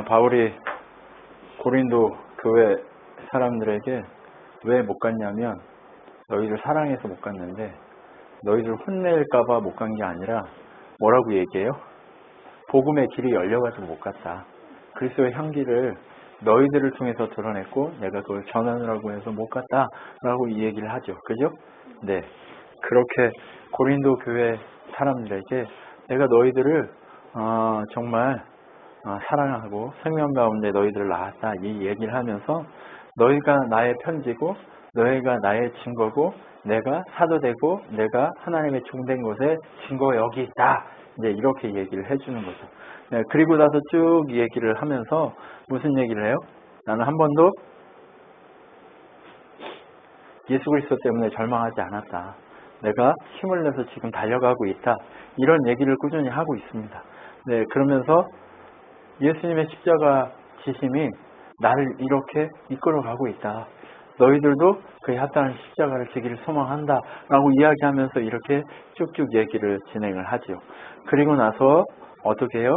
바울이 고린도 교회 사람들에게 왜 못 갔냐면 너희들 사랑해서 못 갔는데 너희들 혼낼까봐 못 간 게 아니라 뭐라고 얘기해요? 복음의 길이 열려가지고 못 갔다. 그리스도의 향기를 너희들을 통해서 드러냈고 내가 그걸 전하느라고 해서 못 갔다라고 이 얘기를 하죠. 그죠? 네. 그렇게 고린도 교회 사람들에게 내가 너희들을 정말 사랑하고 생명 가운데 너희들을 낳았다 이 얘기를 하면서 너희가 나의 편지고 너희가 나의 증거고 내가 사도되고 내가 하나님의 종된 것에 증거 여기 있다. 이제 이렇게 얘기를 해주는 거죠. 네, 그리고 나서 쭉 얘기를 하면서 무슨 얘기를 해요? 나는 한 번도 예수 그리스도 때문에 절망하지 않았다. 내가 힘을 내서 지금 달려가고 있다. 이런 얘기를 꾸준히 하고 있습니다. 네, 그러면서 예수님의 십자가 지심이 나를 이렇게 이끌어가고 있다. 너희들도 그에 합당한 십자가를 지기를 소망한다. 라고 이야기하면서 이렇게 쭉쭉 얘기를 진행을 하죠. 그리고 나서 어떻게 해요?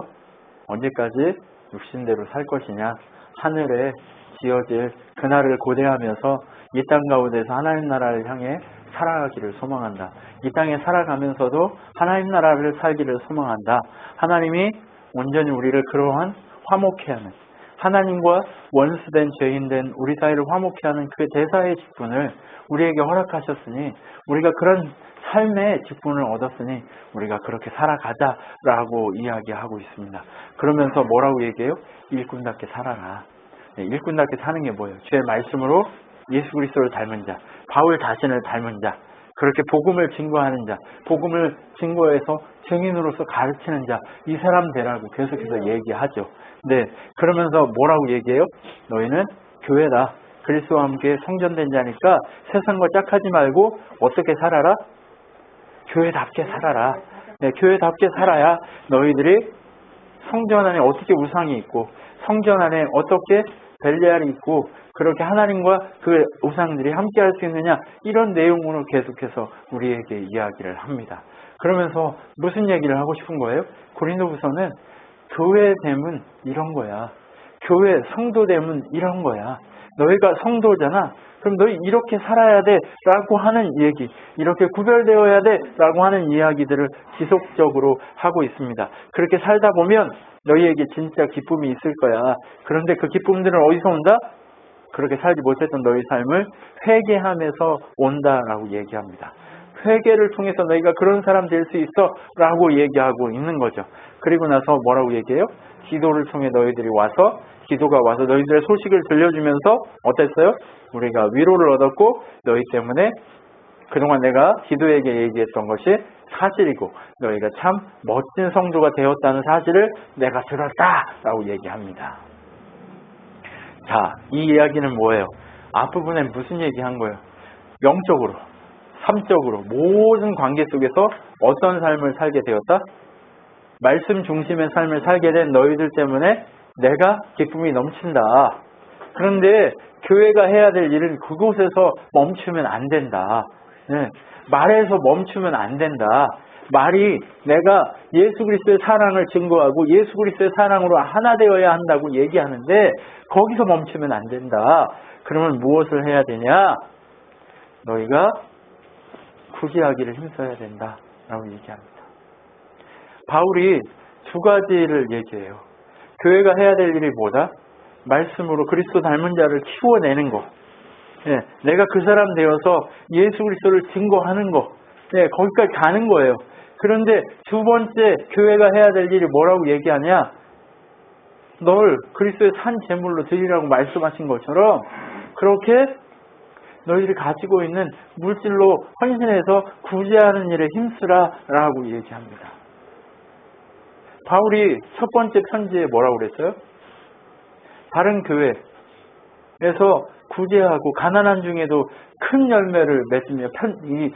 언제까지 육신대로 살 것이냐? 하늘에 지어질 그날을 고대하면서 이 땅 가운데서 하나님 나라를 향해 살아가기를 소망한다. 이 땅에 살아가면서도 하나님 나라를 살기를 소망한다. 하나님이 온전히 우리를 그러한 화목케 하는 하나님과 원수된 죄인된 우리 사이를 화목케 하는 그 대사의 직분을 우리에게 허락하셨으니 우리가 그런 삶의 직분을 얻었으니 우리가 그렇게 살아가자라고 이야기하고 있습니다. 그러면서 뭐라고 얘기해요? 일꾼답게 살아라. 네, 일꾼답게 사는 게 뭐예요? 주의 말씀으로 예수 그리스도를 닮은 자, 바울 자신을 닮은 자, 그렇게 복음을 증거하는 자, 복음을 증거해서 증인으로서 가르치는 자, 이 사람 되라고 계속해서 얘기하죠. 네, 그러면서 뭐라고 얘기해요? 너희는 교회다. 그리스도와 함께 성전된 자니까 세상과 짝하지 말고 어떻게 살아라? 교회답게 살아라. 네, 교회답게 살아야 너희들이 성전 안에 어떻게 우상이 있고 성전 안에 어떻게 벨리알이 있고 그렇게 하나님과 그 우상들이 함께 할 수 있느냐 이런 내용으로 계속해서 우리에게 이야기를 합니다. 그러면서 무슨 얘기를 하고 싶은 거예요? 고린도후서는 교회됨은 이런 거야. 교회 성도됨은 이런 거야. 너희가 성도잖아. 그럼 너희 이렇게 살아야 돼 라고 하는 얘기, 이렇게 구별되어야 돼 라고 하는 이야기들을 지속적으로 하고 있습니다. 그렇게 살다 보면 너희에게 진짜 기쁨이 있을 거야. 그런데 그 기쁨들은 어디서 온다? 그렇게 살지 못했던 너희 삶을 회개하면서 온다라고 얘기합니다. 회개를 통해서 너희가 그런 사람 될 수 있어 라고 얘기하고 있는 거죠. 그리고 나서 뭐라고 얘기해요? 기도를 통해 너희들이 와서 기도가 와서 너희들의 소식을 들려주면서 어땠어요? 우리가 위로를 얻었고 너희 때문에 그동안 내가 기도에게 얘기했던 것이 사실이고 너희가 참 멋진 성도가 되었다는 사실을 내가 들었다라고 얘기합니다. 자, 이 이야기는 뭐예요? 앞부분에 무슨 얘기한 거예요? 영적으로, 삶적으로 모든 관계 속에서 어떤 삶을 살게 되었다? 말씀 중심의 삶을 살게 된 너희들 때문에 내가 기쁨이 넘친다. 그런데 교회가 해야 될 일은 그곳에서 멈추면 안 된다. 네, 말에서 멈추면 안 된다. 말이 내가 예수 그리스도의 사랑을 증거하고 예수 그리스도의 사랑으로 하나 되어야 한다고 얘기하는데 거기서 멈추면 안 된다. 그러면 무엇을 해야 되냐? 너희가 구제하기를 힘써야 된다라고 얘기합니다. 바울이 두 가지를 얘기해요. 교회가 해야 될 일이 뭐다? 말씀으로 그리스도 닮은 자를 키워내는 거. 네, 내가 그 사람 되어서 예수 그리스도를 증거하는 거. 네, 거기까지 가는 거예요. 그런데 두 번째 교회가 해야 될 일이 뭐라고 얘기하냐? 널 그리스도의 산 제물로 드리라고 말씀하신 것처럼 그렇게 너희들이 가지고 있는 물질로 헌신해서 구제하는 일에 힘쓰라 라고 얘기합니다. 바울이 첫 번째 편지에 뭐라고 그랬어요? 다른 교회에서 구제하고 가난한 중에도 큰 열매를 맺으며 이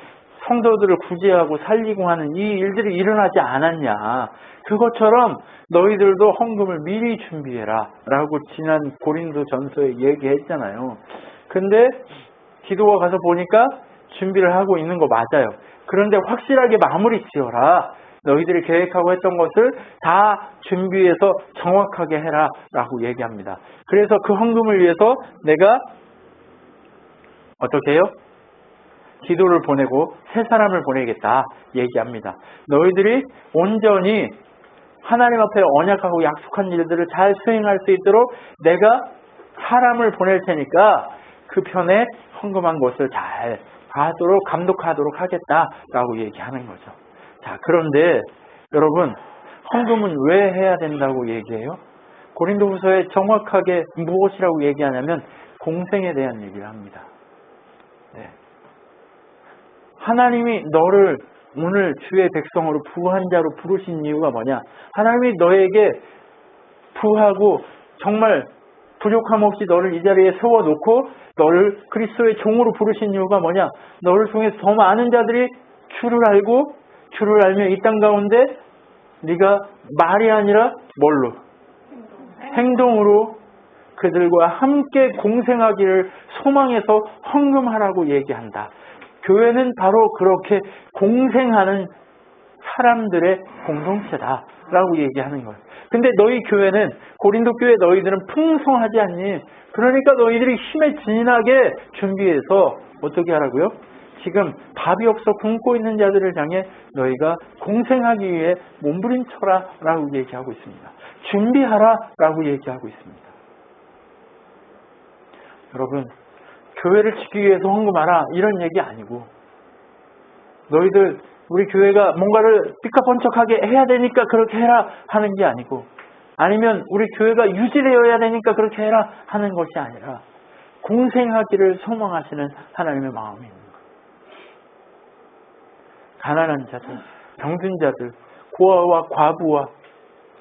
성도들을 구제하고 살리고 하는 이 일들이 일어나지 않았냐. 그것처럼 너희들도 헌금을 미리 준비해라 라고 지난 고린도 전서에 얘기했잖아요. 근데 기도가 가서 보니까 준비를 하고 있는 거 맞아요. 그런데 확실하게 마무리 지어라. 너희들이 계획하고 했던 것을 다 준비해서 정확하게 해라 라고 얘기합니다. 그래서 그 헌금을 위해서 내가 어떻게 해요? 기도를 보내고 새 사람을 보내겠다 얘기합니다. 너희들이 온전히 하나님 앞에 언약하고 약속한 일들을 잘 수행할 수 있도록 내가 사람을 보낼 테니까 그 편에 헌금한 것을 잘 하도록 감독하도록 하겠다라고 얘기하는 거죠. 자, 그런데 여러분, 헌금은 왜 해야 된다고 얘기해요? 고린도후서에 정확하게 무엇이라고 얘기하냐면 공생에 대한 얘기를 합니다. 네. 하나님이 너를 오늘 주의 백성으로 부한 자로 부르신 이유가 뭐냐? 하나님이 너에게 부하고 정말 부족함 없이 너를 이 자리에 세워놓고 너를 그리스도의 종으로 부르신 이유가 뭐냐? 너를 통해서 더 많은 자들이 주를 알고 주를 알며 이 땅 가운데 네가 말이 아니라 뭘로? 행동으로 그들과 함께 공생하기를 소망해서 헌금하라고 얘기한다. 교회는 바로 그렇게 공생하는 사람들의 공동체다라고 얘기하는 거예요. 근데 너희 교회는, 고린도 교회 너희들은 풍성하지 않니? 그러니까 너희들이 힘에 진하게 준비해서 어떻게 하라고요? 지금 밥이 없어 굶고 있는 자들을 향해 너희가 공생하기 위해 몸부림쳐라 라고 얘기하고 있습니다. 준비하라 라고 얘기하고 있습니다. 여러분, 교회를 지키기 위해서 헌금하라 이런 얘기 아니고, 너희들 우리 교회가 뭔가를 삐까번쩍하게 해야 되니까 그렇게 해라 하는 게 아니고, 아니면 우리 교회가 유지되어야 되니까 그렇게 해라 하는 것이 아니라 공생하기를 소망하시는 하나님의 마음이 있는 거예요. 가난한 자들, 병든 자들, 고아와 과부와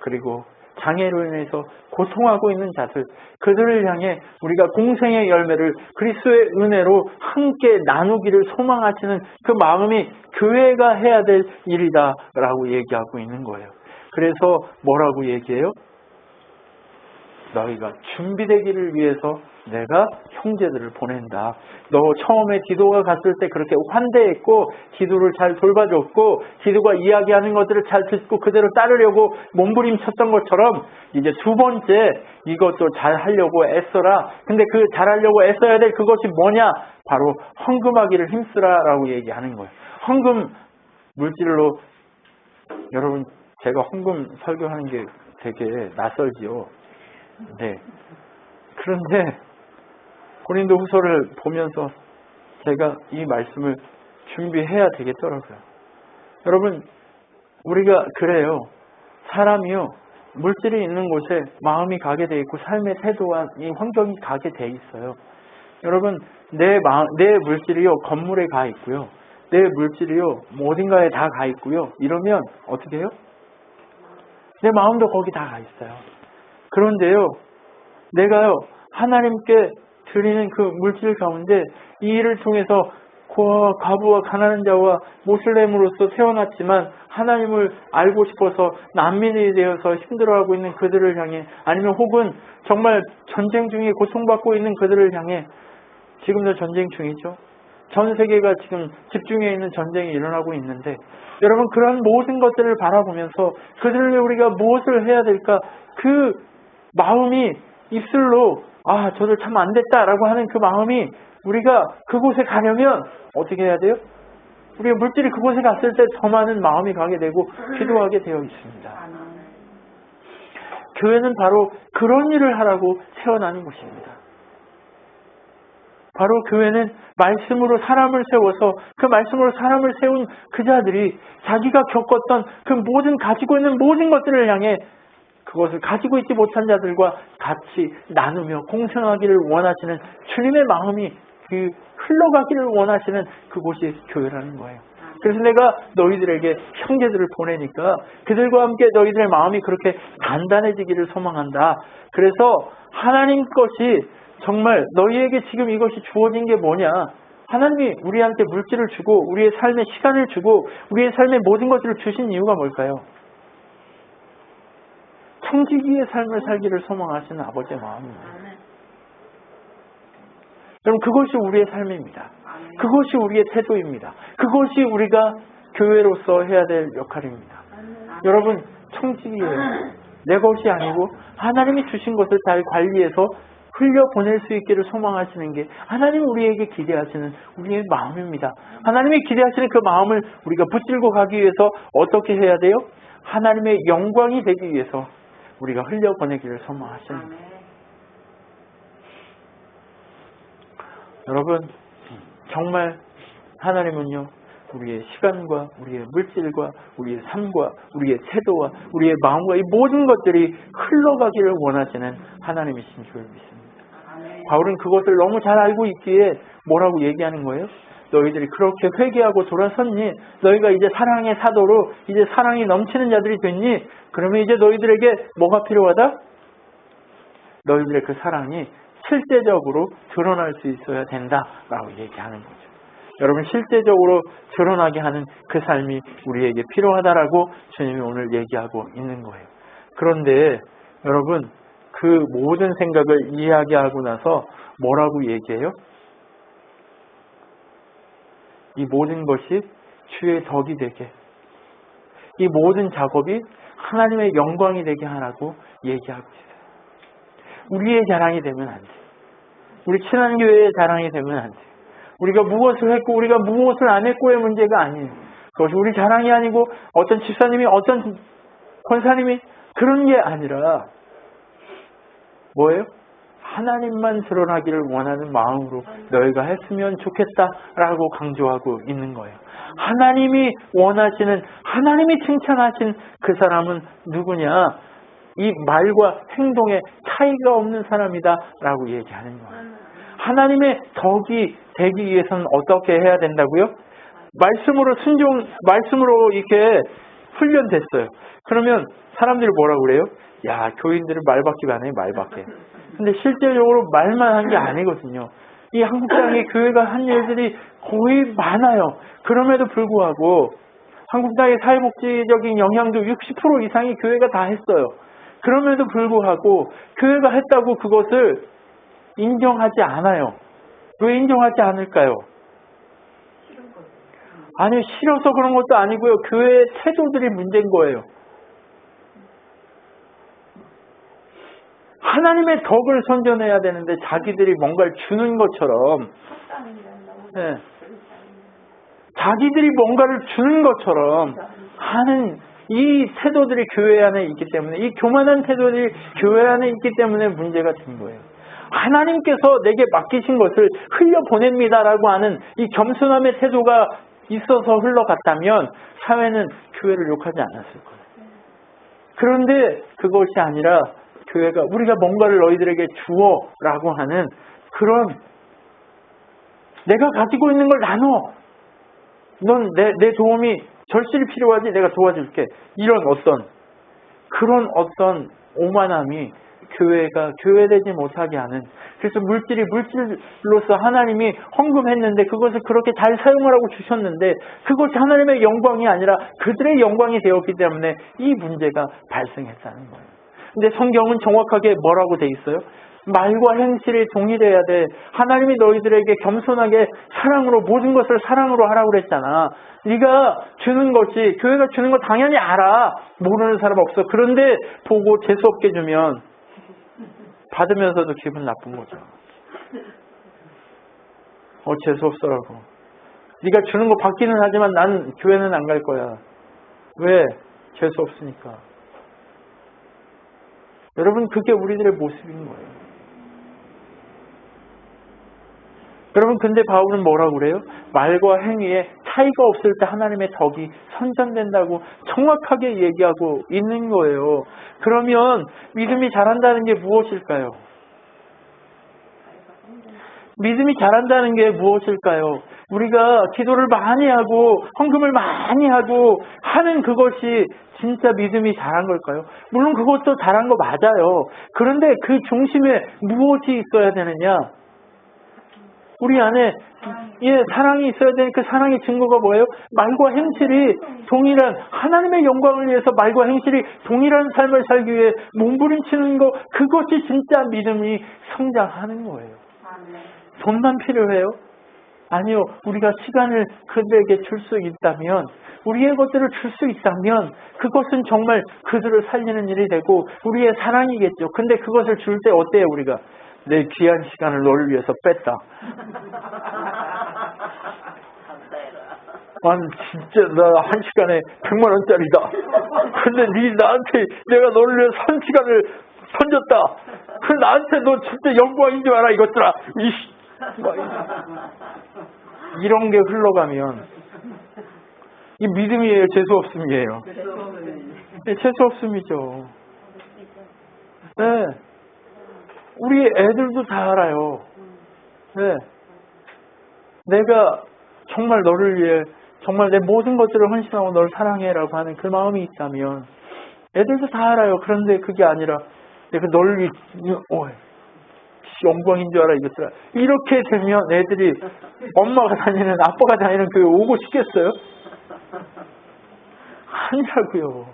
그리고 장애로 인해서 고통하고 있는 자들, 그들을 향해 우리가 공생의 열매를 그리스도의 은혜로 함께 나누기를 소망하시는 그 마음이 교회가 해야 될 일이다 라고 얘기하고 있는 거예요. 그래서 뭐라고 얘기해요? 너희가 준비되기를 위해서 내가 형제들을 보낸다. 너 처음에 디도가 갔을 때 그렇게 환대했고 디도를 잘 돌봐줬고 디도가 이야기하는 것들을 잘 듣고 그대로 따르려고 몸부림쳤던 것처럼 이제 두 번째 이것도 잘 하려고 애써라. 근데 그 잘하려고 애써야 될 그것이 뭐냐? 바로 헌금하기를 힘쓰라 라고 얘기하는 거예요. 헌금 물질로, 여러분 제가 헌금 설교하는 게 되게 낯설지요. 네. 그런데 고린도 후서를 보면서 제가 이 말씀을 준비해야 되겠더라고요. 여러분, 우리가 그래요. 사람이요, 물질이 있는 곳에 마음이 가게 돼 있고 삶의 태도와 이 환경이 가게 돼 있어요. 여러분, 내 물질이요 건물에 가 있고요, 내 물질이요 어딘가에 다 가 있고요, 이러면 어떻게 해요? 내 마음도 거기 다 가 있어요. 그런데요, 내가요 하나님께 드리는 그 물질 가운데 이 일을 통해서 고아와 과부와 가난한 자와 모슬렘으로서 태어났지만 하나님을 알고 싶어서 난민이 되어서 힘들어하고 있는 그들을 향해, 아니면 혹은 정말 전쟁 중에 고통받고 있는 그들을 향해, 지금도 전쟁 중이죠. 전 세계가 지금 집중해 있는 전쟁이 일어나고 있는데, 여러분 그런 모든 것들을 바라보면서 그들을 위해 우리가 무엇을 해야 될까, 그 마음이 입술로 저들 참 안 됐다라고 하는 그 마음이, 우리가 그곳에 가려면 어떻게 해야 돼요? 우리가 물질이 그곳에 갔을 때 더 많은 마음이 가게 되고 기도하게 되어 있습니다. 교회는 바로 그런 일을 하라고 태어나는 곳입니다. 바로 교회는 말씀으로 사람을 세워서 그 말씀으로 사람을 세운 그 자들이 자기가 겪었던 그 모든, 가지고 있는 모든 것들을 향해 그것을 가지고 있지 못한 자들과 같이 나누며 공생하기를 원하시는 주님의 마음이 그 흘러가기를 원하시는 그곳이 교회라는 거예요. 그래서 내가 너희들에게 형제들을 보내니까 그들과 함께 너희들의 마음이 그렇게 단단해지기를 소망한다. 그래서 하나님 것이 정말 너희에게 지금 이것이 주어진 게 뭐냐? 하나님이 우리한테 물질을 주고 우리의 삶에 시간을 주고 우리의 삶에 모든 것들을 주신 이유가 뭘까요? 청지기의 삶을 살기를 소망하시는 아버지의 마음입니다. 여러분, 그것이 우리의 삶입니다. 그것이 우리의 태도입니다. 그것이 우리가 교회로서 해야 될 역할입니다. 여러분 청직이에요. 내 것이 아니고 하나님이 주신 것을 잘 관리해서 흘려보낼 수 있기를 소망하시는 게 하나님 우리에게 기대하시는 우리의 마음입니다. 하나님이 기대하시는 그 마음을 우리가 붙들고 가기 위해서 어떻게 해야 돼요? 하나님의 영광이 되기 위해서 우리가 흘려보내기를 소망하십니다. 여러분 정말 하나님은요 우리의 시간과 우리의 물질과 우리의 삶과 우리의 태도와 우리의 마음과 이 모든 것들이 흘러가기를 원하시는 하나님이신 줄 믿습니다. 바울은 그것을 너무 잘 알고 있기에 뭐라고 얘기하는 거예요? 너희들이 그렇게 회개하고 돌아섰니? 너희가 이제 사랑의 사도로 이제 사랑이 넘치는 자들이 됐니? 그러면 이제 너희들에게 뭐가 필요하다? 너희들의 그 사랑이 실제적으로 드러날 수 있어야 된다라고 얘기하는 거죠. 여러분 실제적으로 드러나게 하는 그 삶이 우리에게 필요하다라고 주님이 오늘 얘기하고 있는 거예요. 그런데 여러분 그 모든 생각을 이야기하고 나서 뭐라고 얘기해요? 이 모든 것이 주의 덕이 되게, 이 모든 작업이 하나님의 영광이 되게 하라고 얘기하고 있어요. 우리의 자랑이 되면 안 돼. 우리 친한교회의 자랑이 되면 안 돼. 우리가 무엇을 했고 우리가 무엇을 안 했고의 문제가 아니에요. 그것이 우리 자랑이 아니고 어떤 집사님이 어떤 권사님이 그런 게 아니라 뭐예요? 하나님만 드러나기를 원하는 마음으로 너희가 했으면 좋겠다라고 강조하고 있는 거예요. 하나님이 원하시는, 하나님이 칭찬하신 그 사람은 누구냐? 이 말과 행동에 차이가 없는 사람이다라고 얘기하는 거예요. 하나님의 덕이 되기 위해서는 어떻게 해야 된다고요? 말씀으로 말씀으로 이렇게 훈련됐어요. 그러면 사람들이 뭐라고 그래요? 야, 교인들은 말밖에 안 해요, 말밖에. 근데 실제적으로 말만 한 게 아니거든요. 이 한국 땅에 교회가 한 일들이 거의 많아요. 그럼에도 불구하고 한국 땅의 사회복지적인 영향도 60% 이상이 교회가 다 했어요. 그럼에도 불구하고 교회가 했다고 그것을 인정하지 않아요. 왜 인정하지 않을까요? 아니, 싫어서 그런 것도 아니고요. 교회의 태도들이 문제인 거예요. 하나님의 덕을 선전해야 되는데 자기들이 뭔가를 주는 것처럼, 네, 자기들이 뭔가를 주는 것처럼 하는 이 태도들이 교회 안에 있기 때문에, 이 교만한 태도들이 교회 안에 있기 때문에 문제가 된 거예요. 하나님께서 내게 맡기신 것을 흘려보냅니다라고 하는 이 겸손함의 태도가 있어서 흘러갔다면 사회는 교회를 욕하지 않았을 거예요. 그런데 그것이 아니라 교회가 우리가 뭔가를 너희들에게 주어라고 하는 그런, 내가 가지고 있는 걸 나눠, 넌 내 도움이 절실히 필요하지, 내가 도와줄게, 이런 그런 어떤 오만함이 교회가 교회되지 못하게 하는, 그래서 물질이 물질로서 하나님이 헌금했는데 그것을 그렇게 잘 사용하라고 주셨는데 그것이 하나님의 영광이 아니라 그들의 영광이 되었기 때문에 이 문제가 발생했다는 거예요. 근데 성경은 정확하게 뭐라고 돼 있어요? 말과 행실이 동일해야 돼. 하나님이 너희들에게 겸손하게 사랑으로, 모든 것을 사랑으로 하라고 그랬잖아. 네가 주는 것이, 교회가 주는 거 당연히 알아. 모르는 사람 없어. 그런데 보고 재수없게 주면 받으면서도 기분 나쁜 거죠. 재수없어라고. 네가 주는 거 받기는 하지만 난 교회는 안 갈 거야. 왜? 재수없으니까. 여러분, 그게 우리들의 모습인 거예요. 여러분, 근데 바울은 뭐라고 그래요? 말과 행위에 차이가 없을 때 하나님의 덕이 선전된다고 정확하게 얘기하고 있는 거예요. 그러면 믿음이 자란다는 게 무엇일까요? 믿음이 자란다는 게 무엇일까요? 우리가 기도를 많이 하고 헌금을 많이 하고 하는 그것이 진짜 믿음이 자란 걸까요? 물론 그것도 자란 거 맞아요. 그런데 그 중심에 무엇이 있어야 되느냐? 우리 안에 사랑이 있어야 되는 그 사랑의 증거가 뭐예요? 말과 행실이 동일한, 하나님의 영광을 위해서 말과 행실이 동일한 삶을 살기 위해 몸부림치는 거, 그것이 진짜 믿음이 성장하는 거예요. 돈만 필요해요? 아니요. 우리가 시간을 그들에게 줄 수 있다면, 우리의 것들을 줄 수 있다면 그것은 정말 그들을 살리는 일이 되고 우리의 사랑이겠죠. 근데 그것을 줄 때 어때요 우리가? 내 귀한 시간을 너를 위해서 뺐다. 아니 진짜 나 한 시간에 100만 원짜리다. 근데 나한테 내가 너를 위해서 한 시간을 던졌다. 그 나한테 너 진짜 영광인 줄 알아 이것들아. 이런 게 흘러가면 이 믿음이에요, 재수 없음이에요? 네, 재수 없음이죠. 네. 우리 애들도 다 알아요. 네. 내가 정말 너를 위해 정말 내 모든 것들을 헌신하고 널 사랑해라고 하는 그 마음이 있다면 애들도 다 알아요. 그런데 그게 아니라 내가 너를 위해 영광인 줄 알아 이것들아. 이렇게 되면 애들이 엄마가 다니는 아빠가 다니는 교회 오고 싶겠어요? 아니라고요.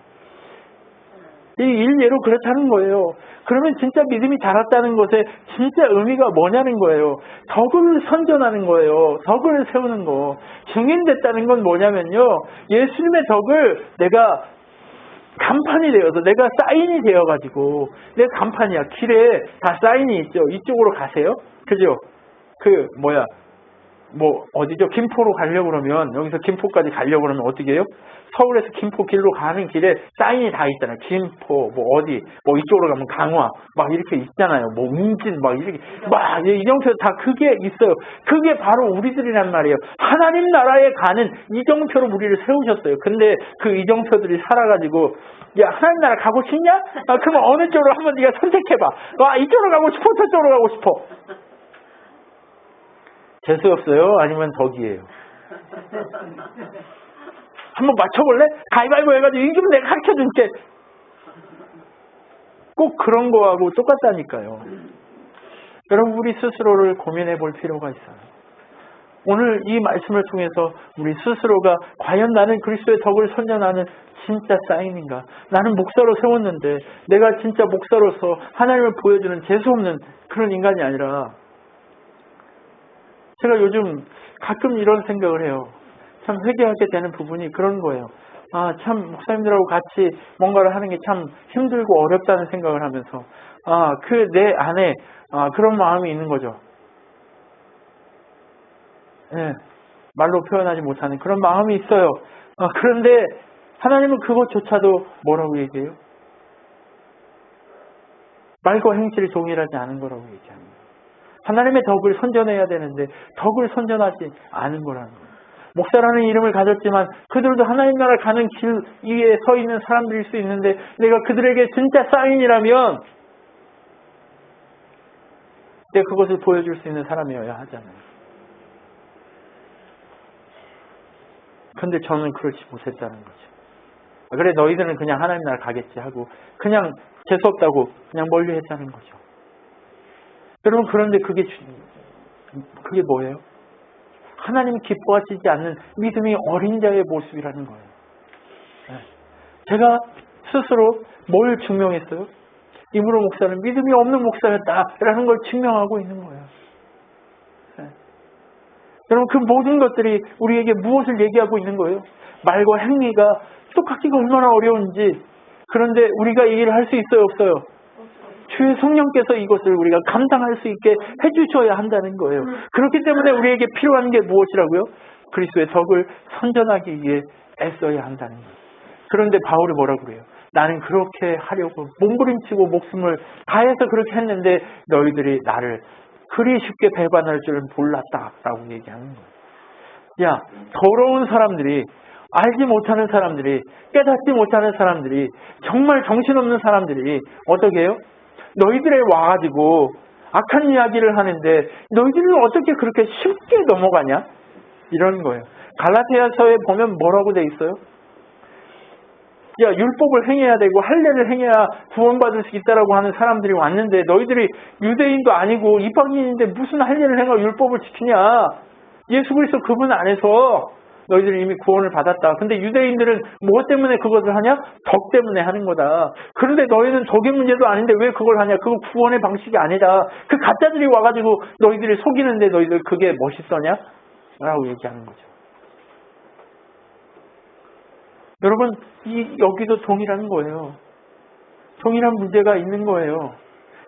이 일례로 그렇다는 거예요. 그러면 진짜 믿음이 자랐다는 것에 진짜 의미가 뭐냐는 거예요. 덕을 선전하는 거예요. 덕을 세우는 거. 증인됐다는 건 뭐냐면요. 예수님의 덕을 내가 간판이 되어서 내가 사인이 되어가지고 내가 간판이야. 길에 다 사인이 있죠. 이쪽으로 가세요. 그죠? 어디죠? 김포로 가려고 그러면 여기서 김포까지 가려고 그러면 어떻게 해요? 서울에서 김포 길로 가는 길에 사인이 다 있잖아요. 김포, 어디, 이쪽으로 가면 강화, 이렇게 있잖아요. 웅진, 이렇게, 이정표 다 그게 있어요. 그게 바로 우리들이란 말이에요. 하나님 나라에 가는 이정표로 우리를 세우셨어요. 근데 그 이정표들이 살아가지고, 야, 하나님 나라 가고 싶냐? 그러면 어느 쪽으로 한번 네가 선택해봐. 이쪽으로 가고 싶어, 저쪽으로 가고 싶어. 재수 없어요? 아니면 덕이에요? 한번 맞춰볼래? 가위바위보 해가지고 이기면 내가 가르쳐줄게. 꼭 그런 거하고 똑같다니까요. 여러분 우리 스스로를 고민해 볼 필요가 있어요. 오늘 이 말씀을 통해서 우리 스스로가 과연 나는 그리스도의 덕을 선전하는 진짜 사인인가? 나는 목사로 세웠는데 내가 진짜 목사로서 하나님을 보여주는 재수없는 그런 인간이 아니라 제가 요즘 가끔 이런 생각을 해요. 참 회개하게 되는 부분이 그런 거예요. 참 목사님들하고 같이 뭔가를 하는 게 참 힘들고 어렵다는 생각을 하면서 그 내 안에 그런 마음이 있는 거죠. 네, 말로 표현하지 못하는 그런 마음이 있어요. 그런데 하나님은 그것조차도 뭐라고 얘기해요? 말과 행실이 동일하지 않은 거라고 얘기합니다. 하나님의 덕을 선전해야 되는데 덕을 선전하지 않은 거라는 거예요. 목사라는 이름을 가졌지만 그들도 하나님 나라 가는 길 위에 서 있는 사람들일 수 있는데 내가 그들에게 진짜 사인이라면 내가 그것을 보여줄 수 있는 사람이어야 하잖아요. 근데 저는 그렇지 못했다는 거죠. 그래 너희들은 그냥 하나님 나라 가겠지 하고 그냥 재수없다고 그냥 멀리 했다는 거죠. 여러분 그런데 그게 뭐예요? 하나님 기뻐하시지 않는 믿음이 어린 자의 모습이라는 거예요. 제가 스스로 뭘 증명했어요? 이무로 목사는 믿음이 없는 목사였다라는 걸 증명하고 있는 거예요. 여러분 그 모든 것들이 우리에게 무엇을 얘기하고 있는 거예요? 말과 행위가 똑같기가 얼마나 어려운지. 그런데 우리가 이 일을 할 수 있어요 없어요? 주의 성령께서 이것을 우리가 감당할 수 있게 해주셔야 한다는 거예요. 그렇기 때문에 우리에게 필요한 게 무엇이라고요? 그리스도의 덕을 선전하기 위해 애써야 한다는 거예요. 그런데 바울이 뭐라고 그래요? 나는 그렇게 하려고 몸부림치고 목숨을 다해서 그렇게 했는데 너희들이 나를 그리 쉽게 배반할 줄은 몰랐다라고 얘기하는 거예요. 야, 더러운 사람들이 알지 못하는 사람들이 깨닫지 못하는 사람들이 정말 정신없는 사람들이 어떻게 해요? 너희들에 와가지고 악한 이야기를 하는데 너희들은 어떻게 그렇게 쉽게 넘어가냐? 이런 거예요. 갈라디아서에 보면 뭐라고 돼 있어요? 야, 율법을 행해야 되고 할례를 행해야 구원받을 수 있다라고 하는 사람들이 왔는데 너희들이 유대인도 아니고 이방인인데 무슨 할례를 행하고 율법을 지키냐? 예수 그리스도 그분 안에서 너희들은 이미 구원을 받았다. 근데 유대인들은 무엇 때문에 그것을 하냐? 덕 때문에 하는 거다. 그런데 너희는 덕의 문제도 아닌데 왜 그걸 하냐? 그거 구원의 방식이 아니다. 그 가짜들이 와가지고 너희들이 속이는데 너희들 그게 멋있더냐? 라고 얘기하는 거죠. 여러분, 여기도 동일한 거예요. 동일한 문제가 있는 거예요.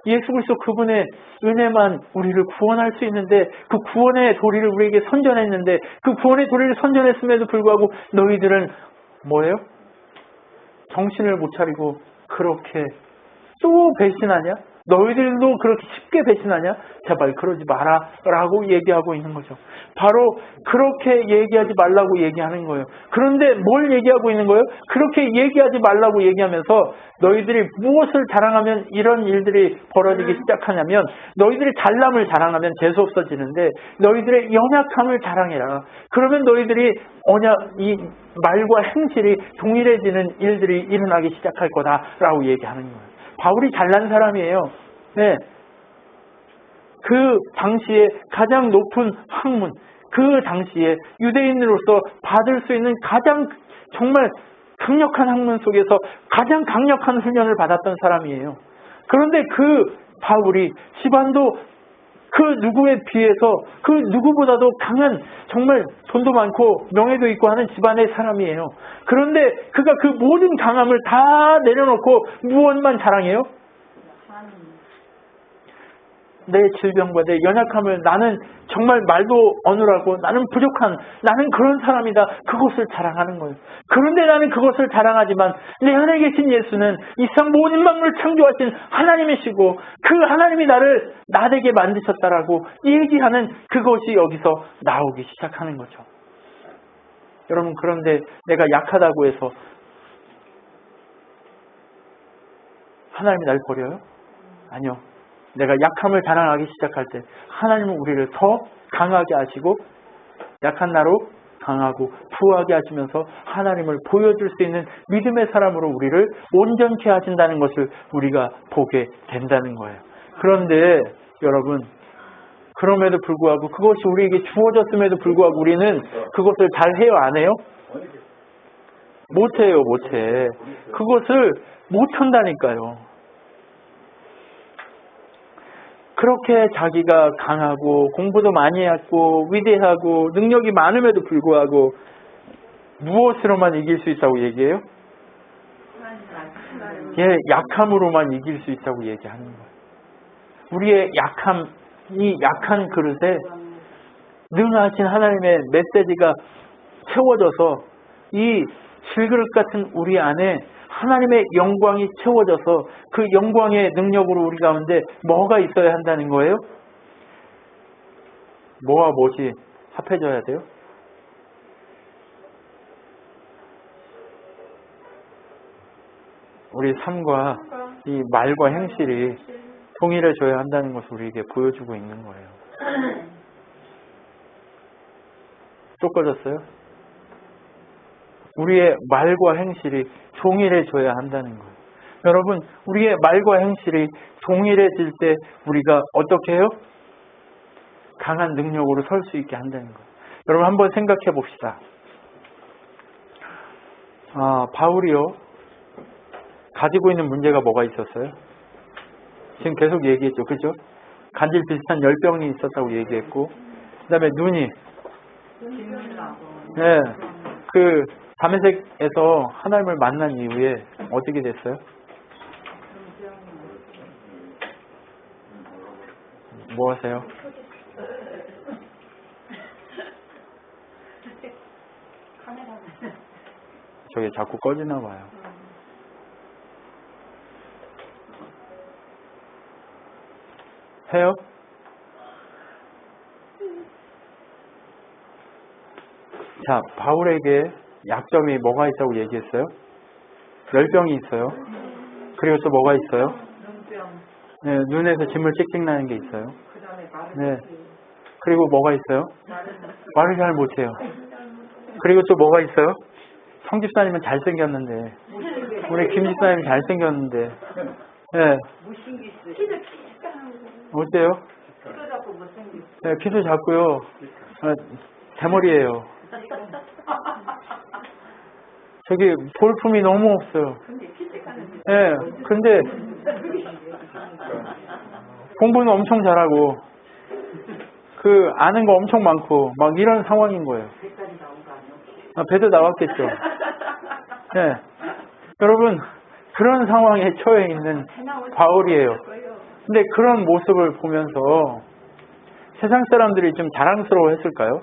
예수 그리스도 그분의 은혜만 우리를 구원할 수 있는데 그 구원의 도리를 우리에게 선전했는데 그 구원의 도리를 선전했음에도 불구하고 너희들은 뭐예요? 정신을 못 차리고 그렇게 또 배신하냐? 너희들도 그렇게 쉽게 배신하냐? 제발 그러지 마라 라고 얘기하고 있는 거죠. 바로 그렇게 얘기하지 말라고 얘기하는 거예요. 그런데 뭘 얘기하고 있는 거예요? 그렇게 얘기하지 말라고 얘기하면서 너희들이 무엇을 자랑하면 이런 일들이 벌어지기 시작하냐면 너희들이 잘남을 자랑하면 재수 없어지는데 너희들의 연약함을 자랑해라. 그러면 너희들이 이 말과 행실이 동일해지는 일들이 일어나기 시작할 거다라고 얘기하는 거예요. 바울이 잘난 사람이에요. 네. 그 당시에 가장 높은 학문, 그 당시에 유대인으로서 받을 수 있는 가장 정말 강력한 학문 속에서 가장 강력한 훈련을 받았던 사람이에요. 그런데 그 바울이 집안도 그 누구에 비해서 그 누구보다도 강한 정말 돈도 많고 명예도 있고 하는 집안의 사람이에요. 그런데 그가 그 모든 강함을 다 내려놓고 무엇만 자랑해요? 내 질병과 내 연약함을 나는 정말 말도 어눌하고 나는 부족한 나는 그런 사람이다. 그것을 자랑하는 거예요. 그런데 나는 그것을 자랑하지만 내 안에 계신 예수는 이 세상 모든 만물을 창조하신 하나님이시고 그 하나님이 나를 나되게 만드셨다라고 얘기하는 그것이 여기서 나오기 시작하는 거죠. 여러분 그런데 내가 약하다고 해서 하나님이 날 버려요? 아니요. 내가 약함을 자랑하기 시작할 때 하나님은 우리를 더 강하게 하시고 약한 나로 강하고 부하게 하시면서 하나님을 보여줄 수 있는 믿음의 사람으로 우리를 온전케 하신다는 것을 우리가 보게 된다는 거예요. 그런데 여러분 그럼에도 불구하고 그것이 우리에게 주어졌음에도 불구하고 우리는 그것을 잘해요? 안 해요? 못해요. 못해. 그것을 못한다니까요. 그렇게 자기가 강하고 공부도 많이 했고 위대하고 능력이 많음에도 불구하고 무엇으로만 이길 수 있다고 얘기해요? 예, 약함으로만 이길 수 있다고 얘기하는 거예요. 우리의 약함, 이 약한 그릇에 능하신 하나님의 메시지가 채워져서 이 질그릇 같은 우리 안에 하나님의 영광이 채워져서 그 영광의 능력으로 우리 가운데 뭐가 있어야 한다는 거예요? 뭐와 무엇이 합해져야 돼요? 우리 삶과 이 말과 행실이 동일해져야 한다는 것을 우리에게 보여주고 있는 거예요. 또 꺼졌어요? 우리의 말과 행실이 동일해져야 한다는 거예요. 여러분, 우리의 말과 행실이 동일해질 때 우리가 어떻게 해요? 강한 능력으로 설 수 있게 한다는 거예요. 여러분 한번 생각해 봅시다. 바울이요. 가지고 있는 문제가 뭐가 있었어요? 지금 계속 얘기했죠. 그죠? 간질 비슷한 열병이 있었다고 얘기했고 그 다음에 눈이 네, 그 다메섹에서 하나님을 만난 이후에 어떻게 됐어요? 뭐 하세요? 저게 자꾸 꺼지나 봐요. 해요? 자, 바울에게 약점이 뭐가 있다고 얘기했어요? 열병이 있어요. 그리고 또 뭐가 있어요? 네, 눈에서 진물 찍찍 나는 게 있어요. 네. 그리고 뭐가 있어요? 말을 잘 못해요. 그리고 또 뭐가 있어요? 성집사님은 잘생겼는데 우리 김집사님이 잘생겼는데 네. 어때요? 네, 키도 작고요. 대머리예요. 저기 볼품이 너무 없어요. 네, 근데 공부는 엄청 잘하고 그 아는 거 엄청 많고 막 이런 상황인 거예요. 배도 나왔겠죠. 네. 여러분 그런 상황에 처해 있는 바울이에요. 근데 그런 모습을 보면서 세상 사람들이 좀 자랑스러워 했을까요?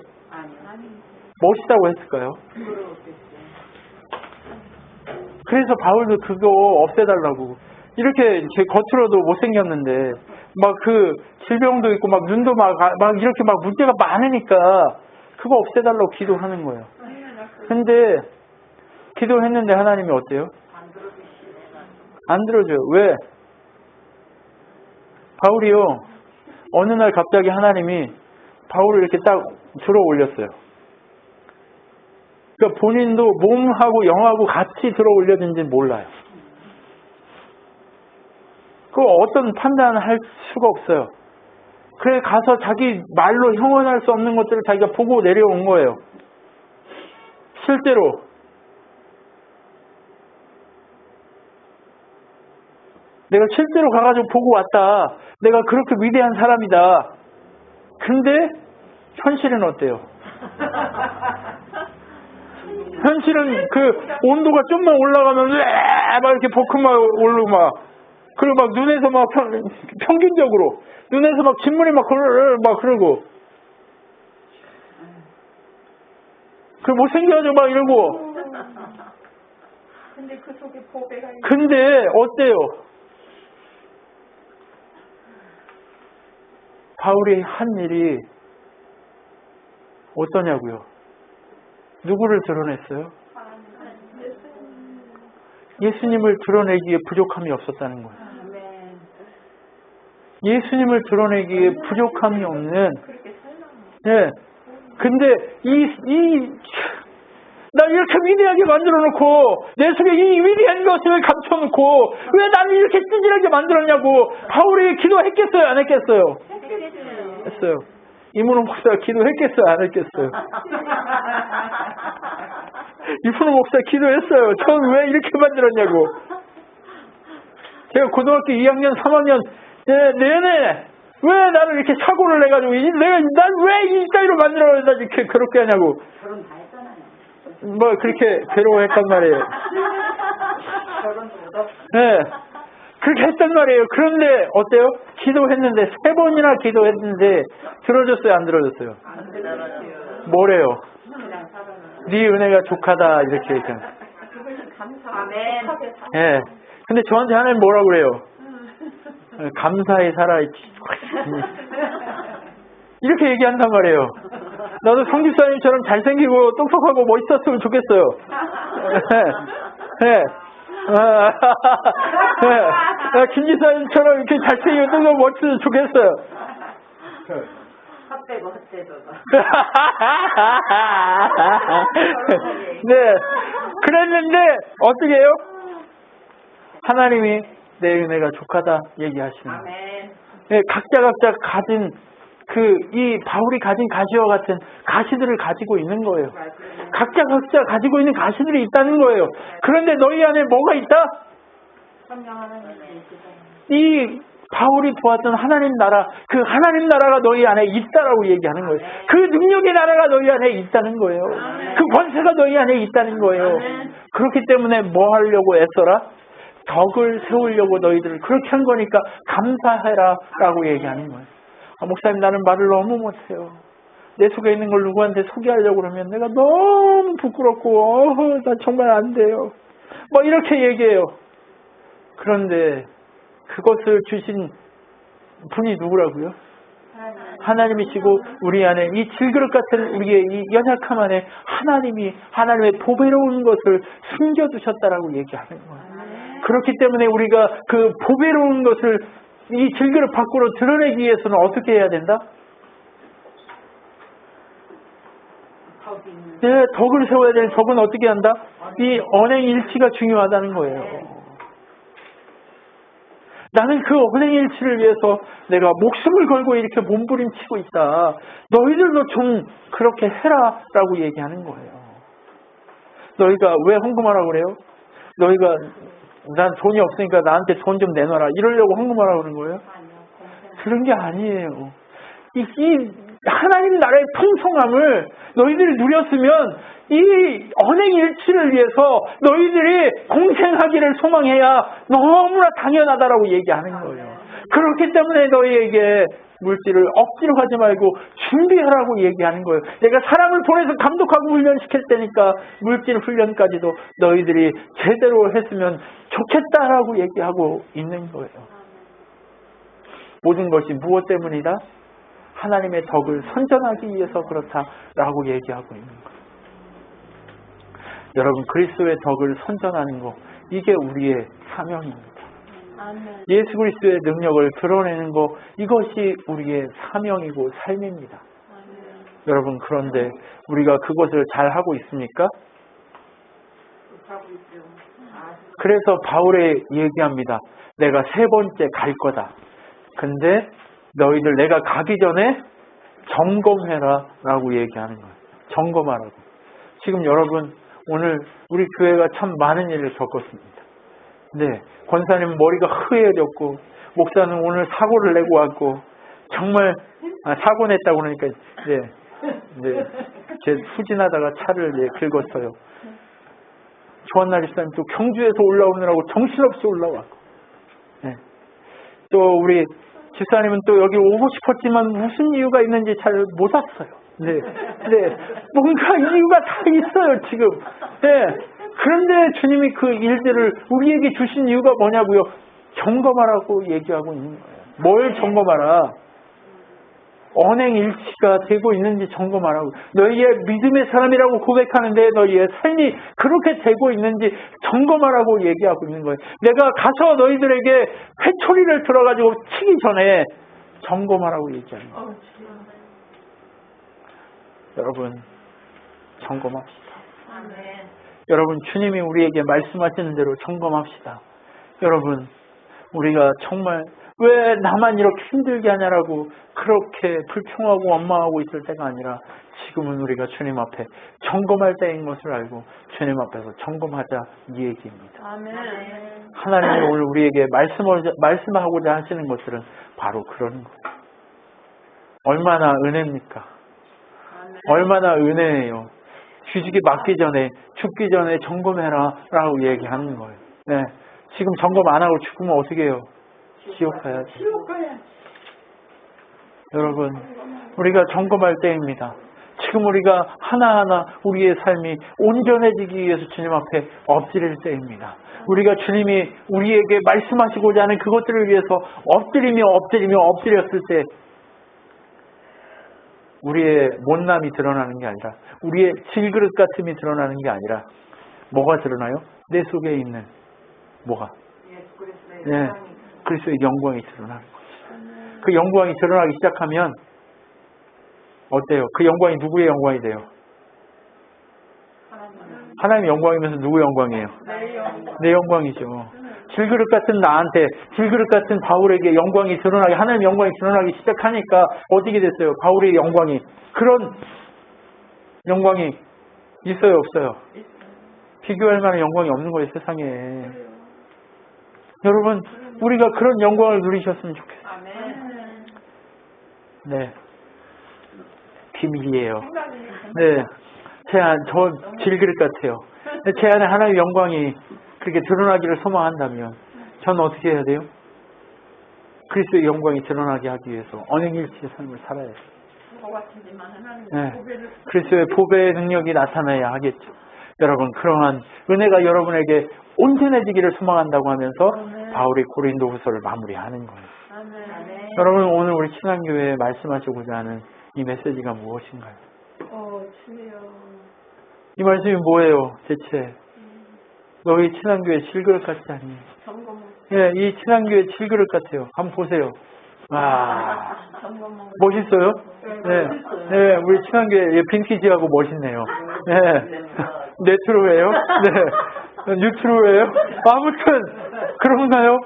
멋있다고 했을까요? 그래서 바울도 그거 없애달라고. 이렇게 제 겉으로도 못생겼는데 막 그 질병도 있고 막 눈도 막 이렇게 막 문제가 많으니까 그거 없애달라고 기도하는 거예요. 근데 기도했는데 하나님이 어때요? 안 들어줘요. 왜? 바울이요. 어느 날 갑자기 하나님이 바울을 이렇게 딱 들어 올렸어요. 그러니까 본인도 몸하고 영하고 같이 들어 올려진지는 몰라요. 그 어떤 판단을 할 수가 없어요. 그래 가서 자기 말로 형언할 수 없는 것들을 자기가 보고 내려온 거예요. 실제로. 내가 실제로 가가지고 보고 왔다. 내가 그렇게 위대한 사람이다. 근데 현실은 어때요? 현실은 그 온도가 좀만 올라가면 막 이렇게 버크 막 오르고 막 그리고 막 눈에서 막 평균적으로 눈에서 막 진물이 막 그러고 그 못생겨져 막 이러고 근데 그 속에 보배가 있는 근데 어때요? 바울이 한 일이 어떠냐고요? 누구를 드러냈어요? 예수님을 드러내기에 부족함이 없었다는 거예요. 예수님을 드러내기에 부족함이 없는. 네. 근데 날 이렇게 위대하게 만들어 놓고 내 속에 이 위대한 것을 감춰 놓고 왜 나를 이렇게 찌질하게 만들었냐고 바울이 기도했겠어요? 안 했겠어요? 했어요. 이문호 목사가 기도했겠어요? 안 했겠어요? 이문호 목사 기도했어요. 전 왜 이렇게 만들었냐고. 제가 고등학교 2학년 3학년 내내 왜 나를 이렇게 사고를 내가지고 난 왜 이 따위로 만들어야 이렇게 그렇게 하냐고. 결혼 다 했잖아요. 뭐 그렇게 괴로워했단 말이에요. 네, 그렇게 했단 말이에요. 그런데 어때요? 기도했는데 3번이나 기도했는데 들어줬어요? 안 들어줬어요? 안 들어줬어요. 뭐래요? 네 은혜가 족하다 이렇게 얘기하잖아요. 아멘. 예. 근데 저한테 하나님 뭐라고 그래요? 감사히 살아. 이렇게 얘기한단 말이에요. 나도 성집사님처럼 잘생기고 똑똑하고 멋있었으면 좋겠어요. 네. 김지사님처럼 이렇게 잘생기고 똑똑하고 멋있었으면 좋겠어요. 헛되고 헛되고. 네. 그랬는데 어떻게 해요? 하나님이 내 은혜가 족하다 얘기하시는 거예요. 네, 각자 가진 이 바울이 가진 가시와 같은 가시들을 가지고 있는 거예요. 각자 가지고 있는 가시들이 있다는 거예요. 그런데 너희 안에 뭐가 있다? 이 바울이 보았던 하나님 나라, 그 하나님 나라가 너희 안에 있다라고 얘기하는 거예요. 그 능력의 나라가 너희 안에 있다는 거예요. 그 권세가 너희 안에 있다는 거예요. 그렇기 때문에 뭐 하려고 애써라? 덕을 세우려고 너희들을 그렇게 한 거니까 감사해라 라고 얘기하는 거예요. 목사님 나는 말을 너무 못해요. 내 속에 있는 걸 누구한테 소개하려고 그러면 내가 너무 부끄럽고 나 정말 안 돼요. 뭐 이렇게 얘기해요. 그런데 그것을 주신 분이 누구라고요? 하나님이시고 우리 안에 이 질그릇 같은 우리의 이 연약함 안에 하나님의 보배로운 것을 숨겨두셨다라고 얘기하는 거예요. 그렇기 때문에 우리가 그 보배로운 것을 이 질그릇 밖으로 드러내기 위해서는 어떻게 해야 된다? 네, 덕을 세워야 되는 덕은 어떻게 한다? 이 언행일치가 중요하다는 거예요. 나는 그 언행일치를 위해서 내가 목숨을 걸고 이렇게 몸부림치고 있다. 너희들도 좀 그렇게 해라 라고 얘기하는 거예요. 너희가 왜 헌금하라고 그래요? 너희가 난 돈이 없으니까 나한테 돈 좀 내놔라 이러려고 헌금하라고 그러는 거예요? 그런 게 아니에요. 이 하나님 나라의 풍성함을 너희들이 누렸으면 이 언행 일치를 위해서 너희들이 공생하기를 소망해야 너무나 당연하다라고 얘기하는 거예요. 그렇기 때문에 너희에게 물질을 억지로 하지 말고 준비하라고 얘기하는 거예요. 내가 사람을 보내서 감독하고 훈련시킬 테니까 물질 훈련까지도 너희들이 제대로 했으면 좋겠다라고 얘기하고 있는 거예요. 모든 것이 무엇 때문이다? 하나님의 덕을 선전하기 위해서 그렇다라고 얘기하고 있는 거예요. 여러분, 그리스도의 덕을 선전하는 것, 이게 우리의 사명입니다. 아멘. 예수 그리스도의 능력을 드러내는 것, 이것이 우리의 사명이고 삶입니다. 아멘. 여러분, 그런데 우리가 그것을 잘 하고 있습니까? 그래서 바울이 얘기합니다. 내가 3번째 갈 거다. 근데 너희들 내가 가기 전에 점검해라 라고 얘기하는 거예요. 점검하라고. 지금 여러분, 오늘 우리 교회가 참 많은 일을 겪었습니다. 네, 권사님 머리가 흐해졌고, 목사는 오늘 사고를 내고 왔고, 정말 사고 냈다고 그러니까 제 후진하다가 차를 긁었어요. 조한나 집사님 또 경주에서 올라오느라고 정신없이 올라왔고, 네. 또 우리 집사님은 또 여기 오고 싶었지만 무슨 이유가 있는지 잘 못 왔어요. 네, 뭔가 이유가 다 있어요 지금. 네. 그런데 주님이 그 일들을 우리에게 주신 이유가 뭐냐고요? 점검하라고 얘기하고 있는 거예요. 뭘 점검하라? 언행 일치가 되고 있는지 점검하라고. 너희의 믿음의 사람이라고 고백하는데 너희의 삶이 그렇게 되고 있는지 점검하라고 얘기하고 있는 거예요. 내가 가서 너희들에게 회초리를 들어가지고 치기 전에 점검하라고 얘기하는 거예요. 여러분, 점검합시다. 여러분, 주님이 우리에게 말씀하시는 대로 점검합시다. 여러분, 우리가 정말 왜 나만 이렇게 힘들게 하냐라고 그렇게 불평하고 원망하고 있을 때가 아니라 지금은 우리가 주님 앞에 점검할 때인 것을 알고 주님 앞에서 점검하자, 이 얘기입니다. 아멘. 하나님이 오늘 우리에게 말씀하고자 하시는 것들은 바로 그런 거예요. 얼마나 은혜입니까? 얼마나 은혜예요. 휴직이 맞기 전에, 죽기 전에 점검해라 라고 얘기하는 거예요. 네. 지금 점검 안 하고 죽으면 어떻게 해요? 지옥 가야지. 여러분, 우리가 점검할 때입니다. 지금 우리가 하나하나 우리의 삶이 온전해지기 위해서 주님 앞에 엎드릴 때입니다. 우리가 주님이 우리에게 말씀하시고자 하는 그것들을 위해서 엎드렸을 때 우리의 못남이 드러나는 게 아니라, 우리의 질그릇 같음이 드러나는 게 아니라 뭐가 드러나요? 내 속에 있는 뭐가? 네, 그리스도의 영광이 드러나는 거죠. 그 영광이 드러나기 시작하면 어때요? 그 영광이 누구의 영광이 돼요? 하나님의 영광이면서 누구의 영광이에요? 내 영광이죠. 질그릇 같은 나한테, 질그릇 같은 바울에게 영광이 드러나게, 하나님의 영광이 드러나기 시작하니까 어떻게 됐어요? 바울의 영광이, 그런 영광이 있어요, 없어요? 비교할 만한 영광이 없는 거예요, 세상에. 여러분, 우리가 그런 영광을 누리셨으면 좋겠어요. 네. 비밀이에요. 네. 저 질그릇 같아요. 제 안에 하나님의 영광이 그렇게 드러나기를 소망한다면 저는 어떻게 해야 돼요? 그리스도의 영광이 드러나게 하기 위해서 언행일치의 삶을 살아야 돼요. 네. 그리스도의 보배의 능력이 나타나야 하겠죠. 여러분, 그러한 은혜가 여러분에게 온전해지기를 소망한다고 하면서 바울이 고린도후서를 마무리하는 거예요. 아멘. 여러분, 오늘 우리 신앙교회에 말씀하시고자 하는 이 메시지가 무엇인가요? 주여. 이 말씀이 뭐예요, 대체? 너희 친한교회 질그릇 같지 않니? 예, 이 친한교회 질그릇 같아요. 한번 보세요. 와, 멋있어요? 네, 네, 우리 친한교회 빈티지하고 멋있네요. 네, 네트로예요? 네, 뉴트로예요? 아무튼 그런가요?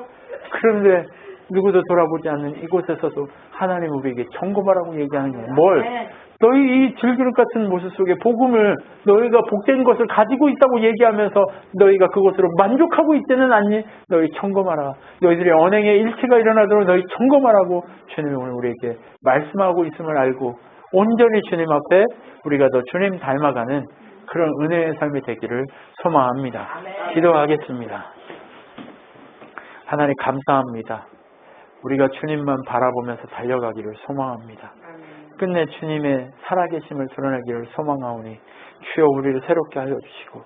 그런데 누구도 돌아보지 않는 이곳에서도 하나님 우리에게 점검하라고 얘기하는 거예요. 뭘? 너희 이 질그릇 같은 모습 속에 복음을, 너희가 복된 것을 가지고 있다고 얘기하면서 너희가 그것으로 만족하고 있지는 않니? 너희 점검하라. 너희들의 언행에 일치가 일어나도록 너희 점검하라고 주님이 오늘 우리에게 말씀하고 있음을 알고 온전히 주님 앞에 우리가 더 주님 닮아가는 그런 은혜의 삶이 되기를 소망합니다. 기도하겠습니다. 하나님 감사합니다. 우리가 주님만 바라보면서 달려가기를 소망합니다. 끝내 주님의 살아계심을 드러내기를 소망하오니 주여 우리를 새롭게 하여 주시고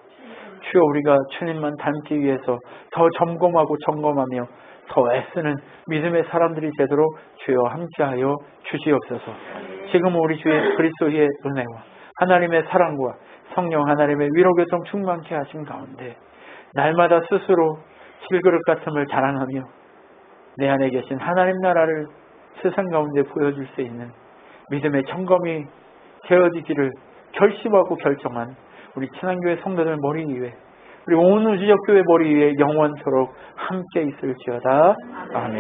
주여 우리가 주님만 닮기 위해서 더 점검하고 점검하며 더 애쓰는 믿음의 사람들이 되도록 주여 함께하여 주시옵소서. 지금 우리 주 예수 그리스도의 은혜와 하나님의 사랑과 성령 하나님의 위로교통 충만케 하신 가운데 날마다 스스로 질그릇 같음을 자랑하며 내 안에 계신 하나님 나라를 세상 가운데 보여줄 수 있는 믿음의 점검이 되어지기를 결심하고 결정한 우리 친환교회 성도들 머리 위에 우리 온 우주적 교회 머리 위에 영원토록 함께 있을지어다. 아멘.